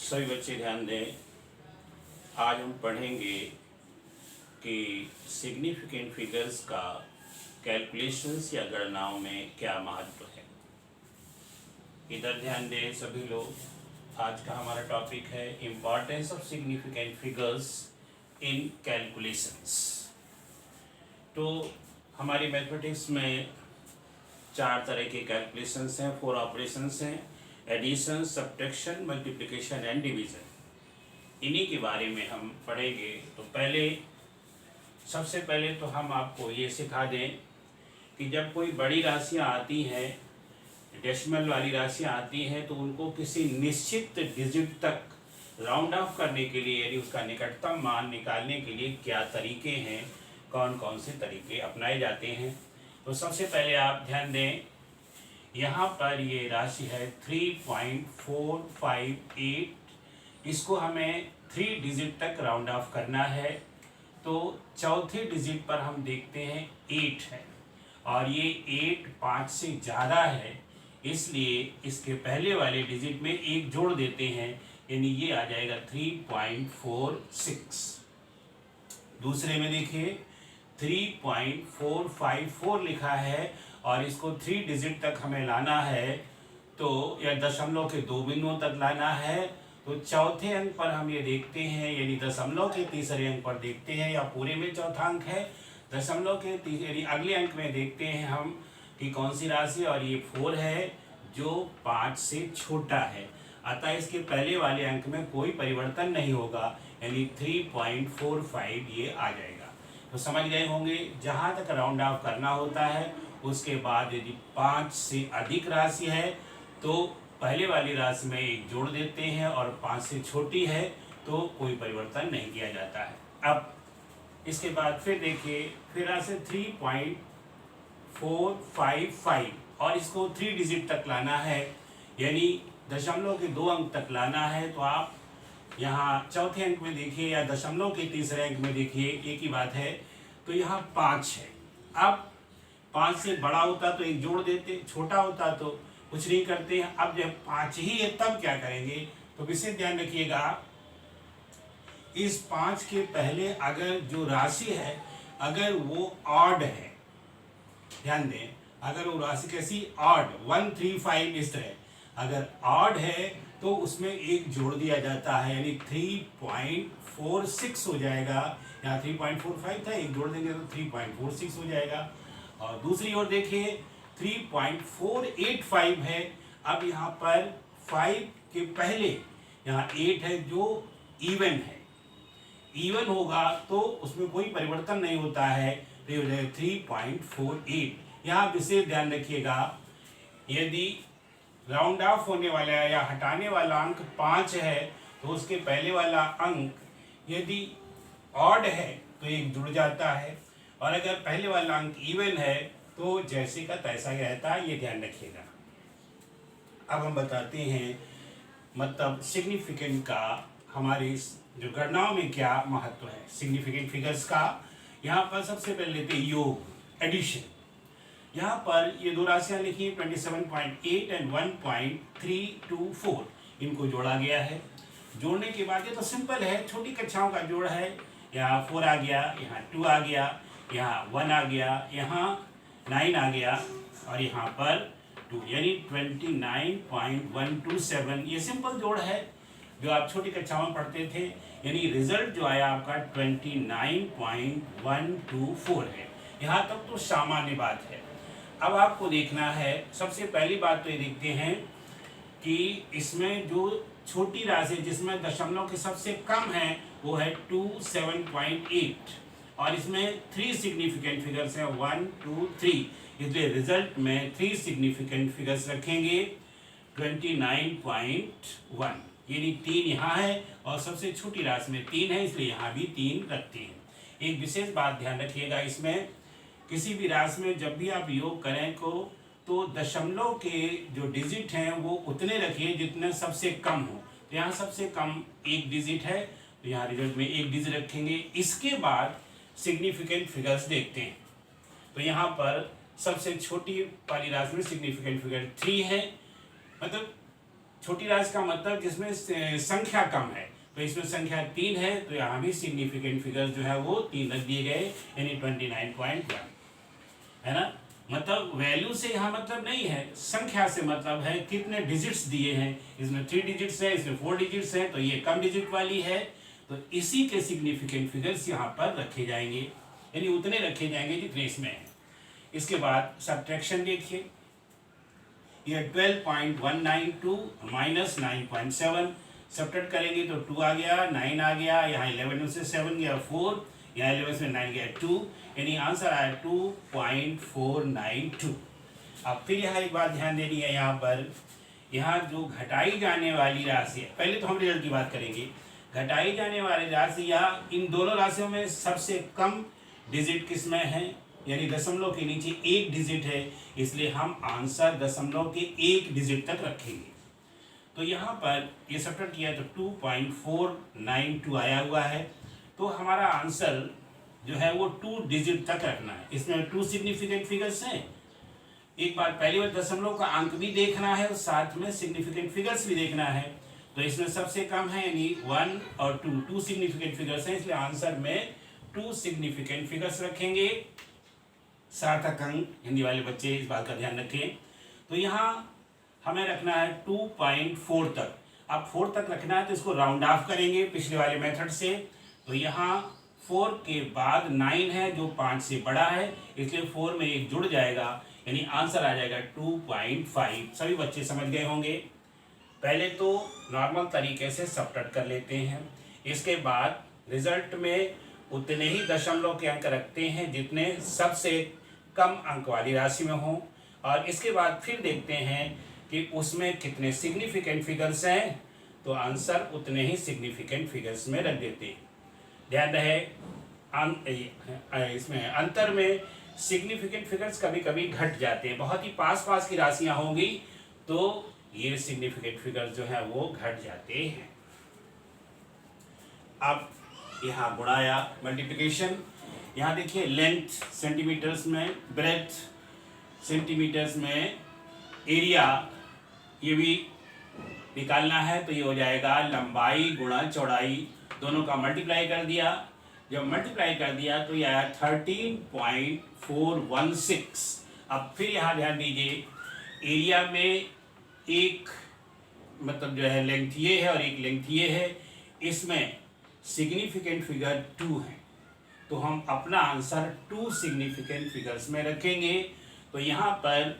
सभी बच्चे ध्यान दें। आज हम पढ़ेंगे कि सिग्निफिकेंट फिगर्स का कैलकुलेशंस या गणनाओं में क्या महत्व है। इधर ध्यान दें सभी लोग। आज का हमारा टॉपिक है importance of significant figures in calculations. तो हमारी मैथमेटिक्स में 4 तरह के कैलकुलेशंस हैं, 4 ऑपरेशंस हैं: addition, subtraction, multiplication and division. इन्हीं के बारे में हम पढ़ेंगे। तो सबसे पहले तो हम आपको ये सिखा दें कि जब कोई बड़ी राशियाँ आती हैं, डेसिमल वाली राशियाँ आती हैं, तो उनको किसी निश्चित डिजिट तक राउंड ऑफ करने के लिए, यानी उसका निकटतम मान निकालने के लिए क्या तरीके हैं, कौन कौन से तरीके अपनाए जाते हैं। तो सबसे पहले आप ध्यान दें, यहाँ पर ये राशि है 3.458। इसको हमें 3 डिजिट तक राउंड ऑफ करना है। तो चौथे डिजिट पर हम देखते हैं 8 है, और ये 8 5 से ज़्यादा है, इसलिए इसके पहले वाले डिजिट में 1 जोड़ देते हैं, यानी ये आ जाएगा 3.46। दूसरे में देखिए 3.454 लिखा है, और इसको 3 डिजिट तक हमें लाना है, तो या दशमलव के 2 बिंदुओं तक लाना है। तो चौथे अंक पर हम ये देखते हैं, यानी दशमलव के तीसरे अंक पर देखते हैं, या पूरे में चौथा अंक है, दशमलव के यानी अगले अंक में देखते हैं हम कि कौन सी राशि, और ये 4 है जो 5 से छोटा है। अतः इसके पहले वाले अंक में कोई परिवर्तन नहीं होगा, यानी 3.45 ये आ जाएगा। तो समझ गए होंगे, जहाँ तक राउंड ऑफ करना होता है, उसके बाद यदि 5 से अधिक राशि है तो पहले वाली राशि में 1 जोड़ देते हैं, और 5 से छोटी है तो कोई परिवर्तन नहीं किया जाता है। अब इसके बाद फिर देखिए, फिर राशि 3.455, और इसको 3 डिजिट तक लाना है, यानी दशमलव के 2 अंक तक लाना है। तो आप यहाँ चौथे अंक में देखिए, या दशमलव के तीसरे अंक में देखिए, एक ही बात है। तो यहाँ 5 है। अब 5 से बड़ा होता तो 1 जोड़ देते, छोटा होता तो कुछ नहीं करते हैं। अब जब 5 ही है तब क्या करेंगे, तो विशेष ध्यान रखिएगा, इस 5 के पहले अगर जो राशि है, अगर वो ऑड है, ध्यान दें, अगर वो राशि कैसी ऑड 135 इस तरह अगर ऑड है तो उसमें 1 जोड़ दिया जाता है, यानी 3.46 हो जाएगा। यहाँ 3.45 था, 1 जोड़ देंगे तो 3.46 हो जाएगा। और दूसरी ओर देखिए 3.485 है। अब यहाँ पर 5 के पहले यहाँ 8 है जो इवन है, इवन होगा तो उसमें कोई परिवर्तन नहीं होता है, तो हो जाएगा 3.48। यहाँ विशेष ध्यान रखिएगा, यदि राउंड ऑफ होने वाला या हटाने वाला अंक 5 है तो उसके पहले वाला अंक यदि ऑड है तो 1 जुड़ जाता है, और अगर पहले वाला अंक इवन है तो जैसे का तैसा ही रहता है, ये ध्यान रखिएगा। अब हम बताते हैं मतलब सिग्निफिकेंट का हमारी जो गणनाओं में क्या महत्व है सिग्निफिकेंट फिगर्स का। यहाँ पर सबसे पहले लेते हैं योग, एडिशन। यहाँ पर ये 2 राशियाँ लिखी 27.8 एंड 1.324, इनको जोड़ा गया है। जोड़ने के बाद ये तो सिंपल है, छोटी कक्षाओं का जोड़ है। यहाँ 4 आ गया, यहाँ 2 आ गया, यहाँ 1 आ गया, यहाँ 9 आ गया, और यहाँ पर 2, यानी 29.127। ये सिंपल जोड़ है जो आप छोटी कक्षाओं में पढ़ते थे, यानी रिजल्ट जो आया आपका 29.124 है। यहाँ तक तो सामान्य बात है। अब आपको देखना है, सबसे पहली बात तो ये देखते हैं कि इसमें जो छोटी राशि जिसमें दशमलव के सबसे कम है वो है 27.8, और इसमें 3 सिग्निफिकेंट फिगर्स हैं 1 2 3, इसलिए रिजल्ट में 3 सिग्निफिकेंट फिगर्स रखेंगे 29.1, यानी 3 यहाँ है, और सबसे छोटी राशि में 3 है, इसलिए यहाँ भी 3 रखते हैं। एक विशेष बात ध्यान रखिएगा, इसमें किसी भी राशि में जब भी आप योग करें को तो दशमलव के जो डिजिट हैं वो उतने रखिए जितने सबसे कम हो। तो यहाँ सबसे कम 1 डिजिट है, तो यहाँ रिजल्ट में 1 डिजिट रखेंगे। इसके बाद सिग्निफिकेंट फिगर्स देखते हैं। तो यहाँ पर सबसे छोटी वाली राशि में सिग्निफिकेंट फिगर 3 है, मतलब छोटी राशि का मतलब जिसमें संख्या कम है, तो इसमें संख्या 3 है, तो यहाँ भी सिग्निफिकेंट फिगर जो है वो 3 रख दिए गए, यानी 29.1 है ना। मतलब वैल्यू से यहाँ मतलब नहीं है, संख्या से मतलब है कितने डिजिट्स दिए हैं। इसमें 3 डिजिट्स है, इसमें 4 डिजिट्स है, तो ये कम डिजिट वाली है, तो इसी के सिग्निफिकेंट फिगर्स यहाँ पर रखे जाएंगे, यानी उतने रखे जाएंगे जितने इसमें है। इसके बाद सब्ट्रैक्शन देखिए, ये 12.192 माइनस 9.7, सब्ट्रैक्ट करेंगे तो 2 आ गया, 9 आ गया, यहाँ 11 में से 7 गया 4, यहाँ 11 से 9 गया 2, यानी आंसर आया 2.492। अब फिर यहाँ एक बात ध्यान देनी है, यहाँ पर यहाँ जो घटाई जाने वाली राशि है, पहले तो हम रिजल्ट की बात करेंगे। घटाई जाने वाली राशि या इन दोनों राशियों में सबसे कम डिजिट किसमें है, यानी दशमलव के नीचे 1 डिजिट है, इसलिए हम आंसर दशमलव के 1 डिजिट तक रखेंगे। तो यहाँ पर ये सब्ट्रैक्ट किया तो 2.492 आया हुआ है, तो हमारा आंसर जो है वो 2 डिजिट तक रखना है। इसमें 2 सिग्निफिकेंट फिगर्स हैं, एक बार पहली बार दशमलव का अंक भी देखना है और साथ में सिग्निफिकेंट फिगर्स भी देखना है। तो इसमें सबसे कम है यानी 1 और 2 सिग्निफिकेंट फिगर्स हैं, इसलिए आंसर में 2 सिग्निफिकेंट फिगर्स रखेंगे। सार्थक अंक, हिंदी वाले बच्चे इस बात का ध्यान रखें। तो यहाँ हमें रखना है 2.4 तक। अब 4 तक रखना है तो इसको राउंड ऑफ करेंगे पिछले वाले मेथड से, तो यहाँ 4 के बाद 9 है जो 5 से बड़ा है, इसलिए 4 में 1 जुड़ जाएगा, यानी आंसर आ जाएगा 2.5। सभी बच्चे समझ गए होंगे। पहले तो नॉर्मल तरीके से सब्ट्रैक्ट कर लेते हैं, इसके बाद रिजल्ट में उतने ही दशमलव के अंक रखते हैं जितने सबसे कम अंक वाली राशि में हो, और इसके बाद फिर देखते हैं कि उसमें कितने सिग्निफिकेंट फिगर्स हैं, तो आंसर उतने ही सिग्निफिकेंट फिगर्स में रख देते हैं। ध्यान रहे इसमें अंतर में सिग्निफिकेंट फिगर्स कभी कभी घट जाते हैं, बहुत ही पास पास की राशियां होंगी तो ये सिग्निफिकेंट फिगर्स जो है वो घट जाते हैं। अब यहाँ गुणाया मल्टीप्लिकेशन, यहाँ देखिए लेंथ सेंटीमीटर्स में, ब्रेथ सेंटीमीटर्स में, एरिया ये भी निकालना है, तो ये हो जाएगा लंबाई गुणा चौड़ाई, दोनों का मल्टीप्लाई कर दिया। जब मल्टीप्लाई कर दिया तो ये आया 13.416। अब फिर यहाँ ध्यान दीजिए, एरिया में एक मतलब जो है लेंथ ये है और एक लेंथ ये है, इसमें सिग्निफिकेंट फिगर 2 है, तो हम अपना आंसर 2 सिग्निफिकेंट फिगर्स में रखेंगे। तो यहाँ पर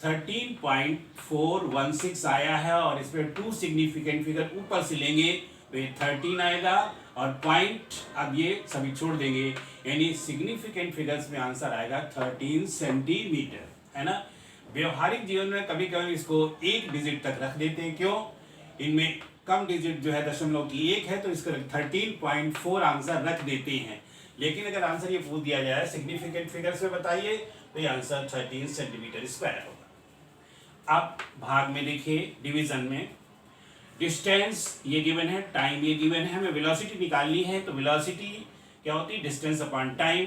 13.416 आया है और इसमें 2 सिग्निफिकेंट फिगर ऊपर से लेंगे तो ये 13 आएगा, और पॉइंट अब ये सभी छोड़ देंगे, यानी सिग्निफिकेंट फिगर्स में आंसर आएगा 13 सेंटीमीटर, है ना। व्यवहारिक जीवन में कभी कभी इसको 1 डिजिट तक रख देते हैं, क्यों, इनमें कम डिजिट जो है दशमलव की 1 है, तो इसको 13.4 आंसर रख देते हैं। लेकिन अगर आंसर ये पूछ दिया जाए सिग्निफिकेंट फिगर्स में बताइए, तो ये आंसर 13 सेंटीमीटर स्क्वायर होगा। अब भाग में देखिए, डिवीजन में डिस्टेंस ये गिवन है, टाइम ये गिवन है, हमें वेलोसिटी निकालनी है, तो वेलोसिटी क्या होती है, डिस्टेंस अपॉन टाइम।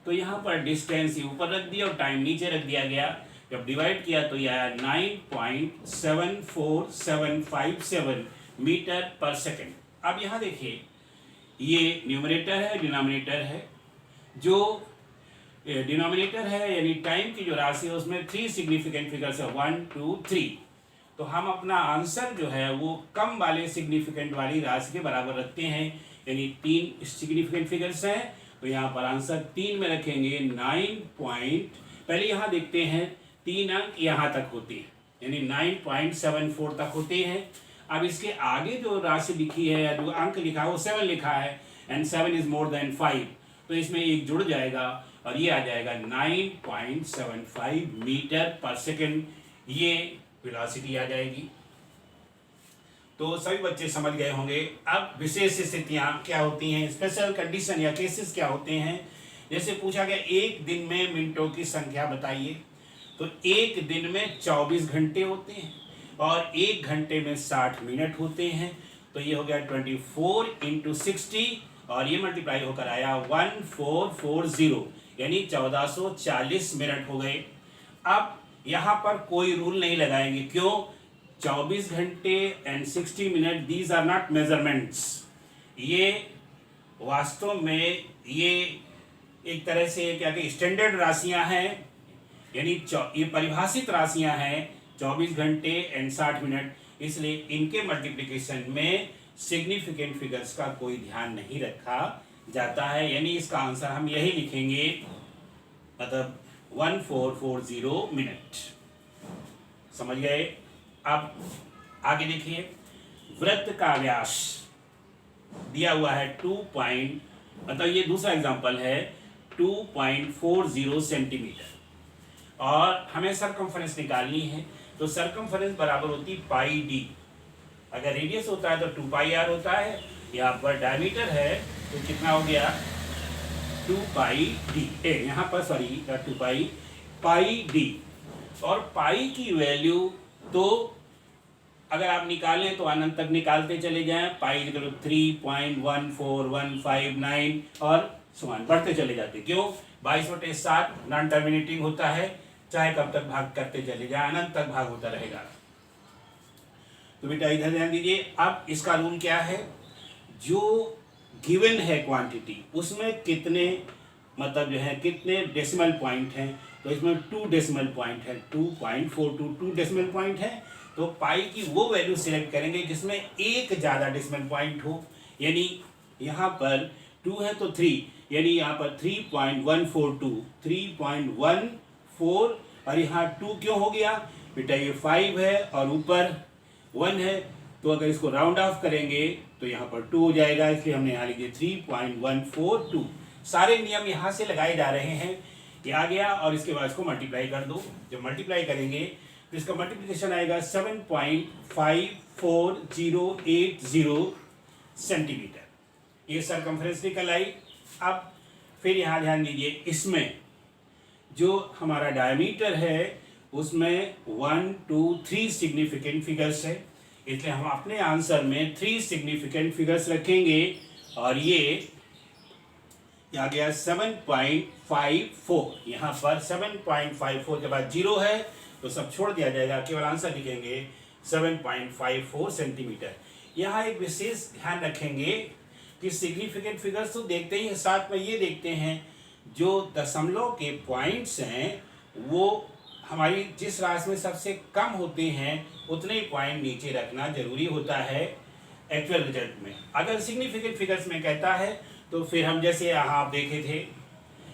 तो यहाँ पर डिस्टेंस ये ऊपर रख दिया और टाइम नीचे रख दिया गया। जब डिवाइड किया तो यह आया 9.74757 मीटर पर सेकेंड। अब यहाँ देखिए, ये न्यूमरेटर है, डिनोमिनेटर है। जो डिनोमिनेटर है यानी टाइम की जो राशि है उसमें 3 सिग्निफिकेंट फिगर्स है, 1 2 3, तो हम अपना आंसर जो है वो कम वाले सिग्निफिकेंट वाली राशि के बराबर रखते हैं, यानी 3 सिग्निफिकेंट फिगर्स हैं, तो यहाँ पर आंसर 3 में रखेंगे। 9 पहले यहाँ देखते हैं 3 अंक यहाँ तक होते हैं, यानी 9.74 तक होते हैं। अब इसके आगे जो राशि लिखी है या जो अंक लिखा है वो 7 लिखा है, एंड 7 इज मोर देन 5, तो इसमें एक जुड़ जाएगा और ये आ जाएगा 9.75 मीटर पर सेकेंड, ये वेलोसिटी आ जाएगी। तो सभी बच्चे समझ गए होंगे। अब विशेष स्थितियां क्या होती हैं, स्पेशल कंडीशन या केसेस क्या होते हैं। जैसे पूछा गया एक दिन में मिनटों की संख्या बताइए, तो एक दिन में 24 घंटे होते हैं और 1 घंटे में 60 मिनट होते हैं, तो ये हो गया 24 × 60 और ये मल्टीप्लाई होकर आया 1440, यानी 1440 मिनट हो गए। अब यहाँ पर कोई रूल नहीं लगाएंगे, क्यों, 24 घंटे and 60 minute, these are not measurements. ये वास्तव में ये एक तरह से क्या कि स्टैंडर्ड राशियां हैं, यानी ये परिभाषित राशियां हैं 24 घंटे एंड 60 मिनट, इसलिए इनके मल्टीप्लिकेशन में सिग्निफिकेंट फिगर्स का कोई ध्यान नहीं रखा जाता है। यानी इसका आंसर हम यही लिखेंगे, मतलब 1440 मिनट। समझ गए? अब आगे देखिए, वृत्त का व्यास दिया हुआ है 2 पॉइंट, मतलब ये दूसरा एग्जांपल है 2.40 सेंटीमीटर, और हमें सरकमफरेंस निकालनी है। तो सरकमफरेंस बराबर होती पाई डी। अगर रेडियस होता है तो 2 पाई आर होता है, यहाँ पर डायमीटर है तो कितना हो गया 2 पाई डी। यहाँ पर सॉरी 2 पाई डी। और पाई की वैल्यू तो अगर आप निकालें तो अनंत तक निकालते चले जाएं। पाई 3.14159 और समान बढ़ते चले जाते। क्यों? 22/7 नॉन टर्मिनेटिंग होता है, चाहे कब तक भाग करते चले जाए, अनंत तक भाग होता रहेगा। तो बेटा इधर ध्यान दीजिए। अब इसका रूल क्या है, जो गिवन है क्वांटिटी उसमें कितने मतलब जो है कितने डेसिमल पॉइंट हैं, तो इसमें 2 डेसिमल पॉइंट है, 2.422 डेसिमल पॉइंट है। तो पाई की वो वैल्यू सिलेक्ट करेंगे जिसमें एक ज़्यादा डेसिमल पॉइंट हो, यानी यहाँ पर 2 है तो 3, यानी यहाँ पर 3.142, 3.14, और यहाँ 2 क्यों हो गया बेटा, ये 5 है और ऊपर 1 है, तो अगर इसको राउंड ऑफ करेंगे तो यहाँ पर 2 हो जाएगा, इसलिए हमने यहाँ लिख दिया 3.142। सारे नियम यहाँ से लगाए जा रहे हैं, ये आ गया, और इसके बाद इसको मल्टीप्लाई कर दो। जब मल्टीप्लाई करेंगे तो इसका मल्टीप्लिकेशन आएगा 7.54080 सेंटीमीटर। ये सरकमफ्रेंस निकल आई। अब फिर यहाँ ध्यान दीजिए, इसमें जो हमारा डायमीटर है उसमें 1 2 3 सिग्निफिकेंट फिगर्स है, इसलिए हम अपने आंसर में 3 सिग्निफिकेंट फिगर्स रखेंगे, और ये आ गया 7.54। यहाँ पर 7.54 के बाद 0 है तो सब छोड़ दिया जाएगा, केवल आंसर लिखेंगे 7.54 सेंटीमीटर। यहाँ एक विशेष ध्यान रखेंगे कि सिग्निफिकेंट फिगर्स तो देखते ही हैं, साथ में ये देखते हैं जो दशमलव के पॉइंट्स हैं वो हमारी जिस राशि में सबसे कम होते हैं उतने ही पॉइंट नीचे रखना जरूरी होता है एक्चुअल रिजल्ट में। अगर सिग्निफिकेंट फिगर्स में कहता है तो फिर हम जैसे यहाँ आप देखे थे,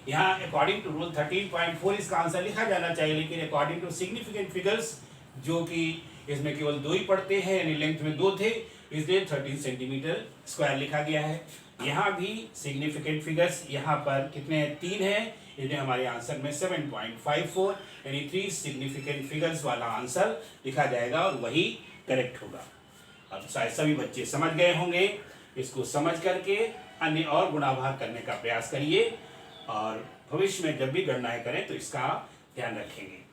यहाँ अकॉर्डिंग टू रूल 13.4 इसका आंसर लिखा जाना चाहिए, लेकिन अकॉर्डिंग टू सिग्निफिकेंट फिगर्स जो कि इसमें केवल 2 ही पड़ते हैं, यानी लेंथ में 2 थे, इसलिए 13 सेंटीमीटर स्क्वायर लिखा गया है। यहाँ भी सिग्निफिकेंट फिगर्स यहाँ पर कितने हैं, 3 हैं, इसलिए हमारे आंसर में 7.54 यानी 3 सिग्निफिकेंट फिगर्स वाला आंसर लिखा जाएगा और वही करेक्ट होगा। अब शायद सभी बच्चे समझ गए होंगे, इसको समझ करके अन्य और गुणा भाग करने का प्रयास करिए, और भविष्य में जब भी गणनाएं करें तो इसका ध्यान रखेंगे।